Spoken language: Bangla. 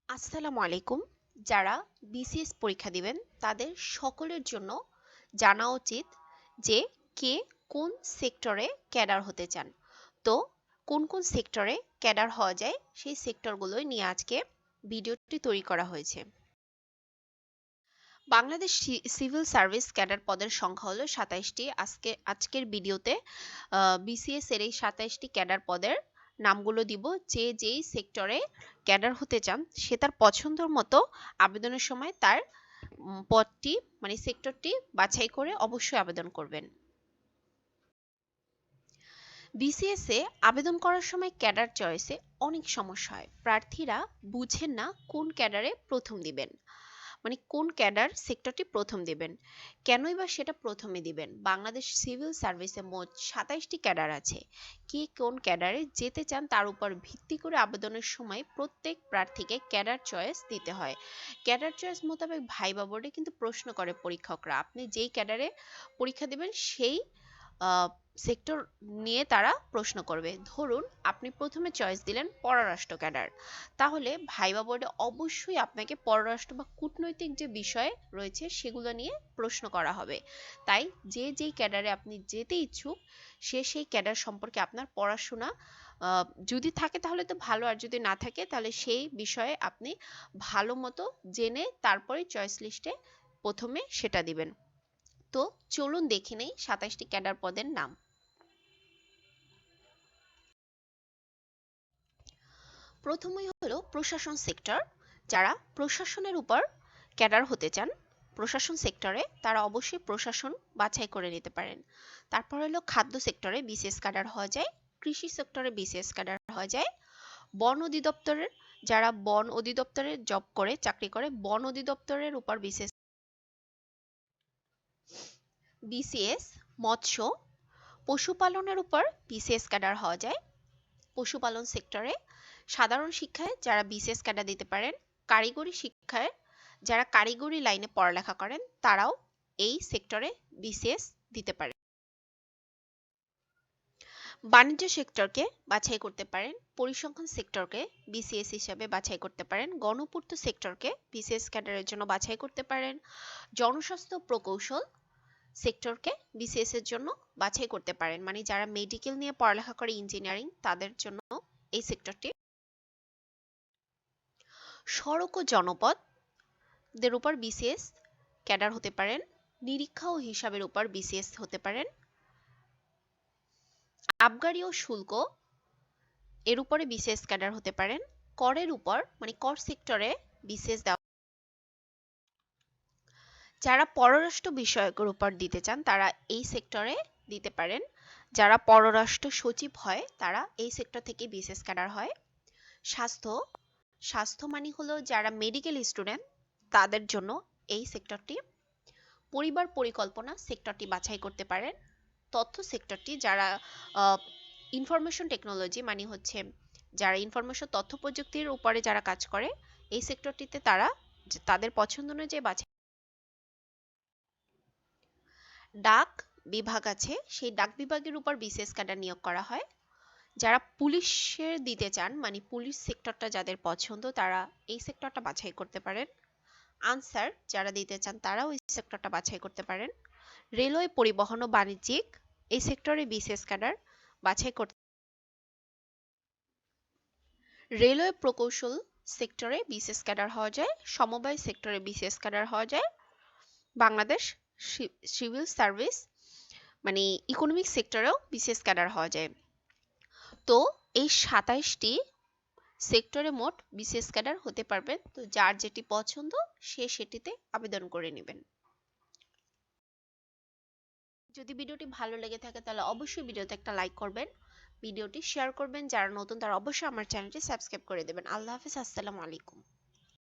আসসালামু আলাইকুম। যারা বিসিএস পরীক্ষা দিবেন তাদের সকলের জন্য জানা উচিত যে কে কোন সেক্টরে ক্যাডার হতে চান। তো কোন কোন সেক্টরে ক্যাডার হওয়া যায় সেই সেক্টরগুলোই নিয়ে আজকে ভিডিওটি তৈরি করা হয়েছে। বাংলাদেশ সিভিল সার্ভিস ক্যাডার পদের সংখ্যা হলো ২৭টি। আজকের ভিডিওতে বিসিএস এর এই ২৭টি ক্যাডার পদের নামগুলো দিব। যেই সেক্টরে ক্যাডার হতে চান সে তার পছন্দের মতো আবেদনের সময় তার পদটি মানে সেক্টরটি বাছাই করে অবশ্যই আবেদন করবেন। বিসিএস এ আবেদন করার সময় ক্যাডার চয়েসে অনেক সমস্যা হয়। প্রার্থীরা বুঝেন না কোন ক্যাডারে প্রথম দিবেন, মানে কোন ক্যাডার সেক্টরটি প্রথম দিবেন, কেনই বা সেটা প্রথমে দিবেন। বাংলাদেশ সিভিল সার্ভিসে মোট ২৭টি ক্যাডার আছে। কে কোন ক্যাডারে যেতে চান তার উপর ভিত্তি করে আবেদনের সময় প্রত্যেক প্রার্থীকে ক্যাডার চয়েস দিতে হয়। ক্যাডার চয়েস মোতাবেক ভাইবা বোর্ডে কিন্তু প্রশ্ন করে পরীক্ষকরা, আপনি যেই ক্যাডারে পরীক্ষা দিবেন সেই সেক্টর নিয়ে তারা প্রশ্ন করবে। ধরুন আপনি প্রথমে চয়েস দিলেন পররাষ্ট্র ক্যাডার, তাহলে ভাইবা বোর্ডে অবশ্যই আপনাকে পররাষ্ট্র বা কূটনৈতিক যে বিষয় রয়েছে সেগুলো নিয়ে প্রশ্ন করা হবে। তাই যেই ক্যাডারে আপনি যেতে ইচ্ছুক সেই ক্যাডার সম্পর্কে আপনার পড়াশোনা যদি থাকে তাহলে তো ভালো, আর যদি না থাকে তাহলে সেই বিষয়ে আপনি ভালো মতো জেনে তারপরে চয়েস লিস্টে প্রথমে সেটা দিবেন। তো চলুন দেখে নেই ২৭টি ক্যাডার পদের নাম। প্রথমেই হলো প্রশাসন সেক্টর। যারা প্রশাসনের উপর ক্যাডার হতে চান প্রশাসন সেক্টরে, তারা অবশ্যই প্রশাসন বাছাই করে নিতে পারেন। তারপর হলো খাদ্য সেক্টরে বিসিএস ক্যাডার হওয়া যায়, কৃষি সেক্টরে বিসিএস ক্যাডার হওয়া যায়, বন অধিদপ্তরের যারা বন অধিদপ্তরে জব করে চাকরি করে বন অধিদপ্তরের উপর বিসিএস মৎস্য পশুপালনের উপর বিসিএস ক্যাডার হওয়া যায়। পশুপালন সেক্টরে সাধারণ শিক্ষায় যারা বিসিএস ক্যাডার দিতে পারেন, কারিগরি শিক্ষায় যারা কারিগরি লাইনে পড়ালেখা করেন তারাও এই সেক্টরে বিসিএস দিতে পারেন। বাণিজ্য সেক্টরকে বাছাই করতে পারেন, পরিসংখ্যান সেক্টরকে বিসিএস হিসাবে বাছাই করতে পারেন, গণপূর্ত সেক্টরকে বিসিএস ক্যাডারের জন্য বাছাই করতে পারেন, জনস্বাস্থ্য প্রকৌশল সেক্টরকে বিসিএস এর জন্য বাছাই করতে পারেন, মানে যারা মেডিকেল নিয়ে পড়ালেখা করে ইঞ্জিনিয়ারিং তাদের জন্য এই সেক্টরটি। সড়ক ও জনপথদের উপর বিসিএস ক্যাডার হতে পারেন, নিরীক্ষা ও হিসাবের উপর বিসিএস হতে পারেন, আবগারি ও শুল্ক এর উপরে বিসিএস ক্যাডার হতে পারেন, করের উপর মানে কর সেক্টরে বিসিএস দেওয়া। যারা পররাষ্ট্র বিষয়কের উপর দিতে চান তারা এই সেক্টরে দিতে পারেন। যারা পররাষ্ট্র সচিব হয় তারা এই সেক্টর থেকে বিসিএস ক্যাডার হয়। স্বাস্থ্য মানে হলো যারা মেডিকেল স্টুডেন্ট তাদের জন্য এই সেক্টরটি। পরিবার পরিকল্পনা সেক্টরটি বাছাই করতে পারেন। তথ্য সেক্টরটি যারা ইনফরমেশন টেকনোলজি মানে হচ্ছে যারা ইনফরমেশন তথ্য প্রযুক্তির উপরে যারা কাজ করে এই সেক্টরটিতে তারা তাদের পছন্দ অনুযায়ী বাছাই। ডাক বিভাগ আছে, সেই ডাক বিভাগের উপর বিসিএস ক্যাডার নিয়োগ করা হয়। যারা পুলিশের দিতে চান মানে পুলিশ সেক্টরটা যাদের পছন্দ তারা এই সেক্টরটা বাছাই করতে পারেন। আনসার যারা দিতে চান তারাও এই সেক্টরটা বাছাই করতে পারেন। রেলওয়ে পরিবহন ও বাণিজ্যিক এই সেক্টরে বিসিএস ক্যাডার বাছাই করতে। রেলওয়ে প্রকৌশল সেক্টরে বিসিএস ক্যাডার হওয়া যায়, সমবায় সেক্টরে বিসিএস ক্যাডার হওয়া যায়। বাংলাদেশ সিভিল সার্ভিস মানে ইকোনমিক সেক্টরেও বিসিএস ক্যাডার হওয়া যায়। তো এই ২৭টি সেক্টরে মোট বিসিএস ক্যাডার হতে পারবেন। তো যার যেটি পছন্দ সে সেটিতে আবেদন করে নেবেন। যদি ভিডিওটি ভালো লেগে থাকে তাহলে অবশ্যই ভিডিওতে একটা লাইক করবেন, ভিডিওটি শেয়ার করবেন, যারা নতুন তারা অবশ্যই আমার চ্যানেলটি সাবস্ক্রাইব করে দেবেন। আল্লাহ হাফেজ, আসসালামু আলাইকুম।